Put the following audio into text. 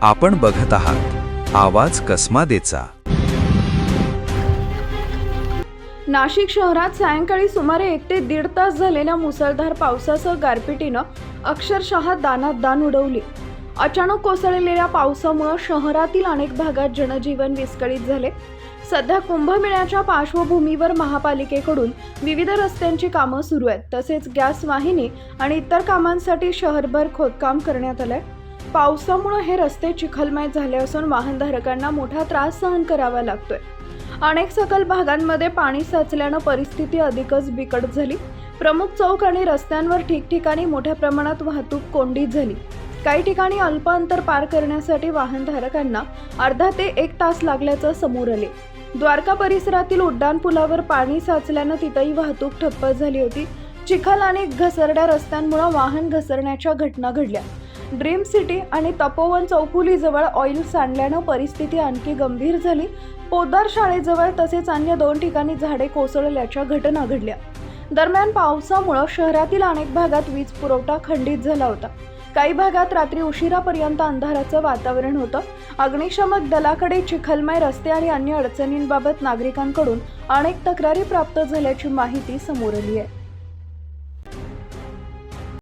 आपण बघत आहात आवाज कसमादेचा। नाशिक शहरात सायंकाळी सुमारे 1 ते 1.5 तास झालेल्या मुसळधार पावसासह गारपिटीनं अक्षरशः दानात दान उडवली। अचानक कोसळलेल्या पावसामुळे शहरातील अनेक भागात जनजीवन विस्कळीत झाले। सध्या कुंभमेळ्याच्या पार्श्वभूमीवर महापालिकेकडून विविध रस्त्यांची कामं सुरू आहेत, तसेच गॅस वाहिनी आणि इतर कामांसाठी शहरभर खोदकाम करण्यात आलंय। पावसामुळे हे रस्ते चिखलमय झाले असून वाहनधारकांना मोठा त्रास सहन करावा लागतोय। अनेक सखल भागांमध्ये पाणी साचल्यानं परिस्थिती अधिकच बिकट झाली। प्रमुख चौक आणि रस्त्यांवर ठिकठिकाणी मोठ्या प्रमाणात वाहतूक कोंडी झाली। काही ठिकाणी अल्प अंतर पार करण्यासाठी वाहनधारकांना अर्धा ते 1 तास लागल्याचं समोर आले। द्वारका परिसरातील उड्डाण पुलावर पाणी साचल्यानं तिथंही वाहतूक ठप्प झाली होती। चिखल आणि घसरड्या रस्त्यांमुळे वाहन घसरण्याच्या घटना घडल्या। ड्रीम सिटी आणि तपोवन चौफुलीजवळ ऑइल सांडल्यानं परिस्थिती आणखी गंभीर झाली। पोद्दार शाळेजवळ तसेच अन्य 2 ठिकाणी झाडे कोसळल्याच्या घटना घडल्या। दरम्यान पावसामुळे शहरातील अनेक भागात वीज पुरवठा खंडित झाला होता। काही भागात रात्री उशिरापर्यंत अंधाराचं वातावरण होतं। अग्निशमक दलाकडे चिखलमय रस्ते आणि अन्य अडचणींबाबत नागरिकांकडून अनेक तक्रारी प्राप्त झाल्याची माहिती समोर आली आहे।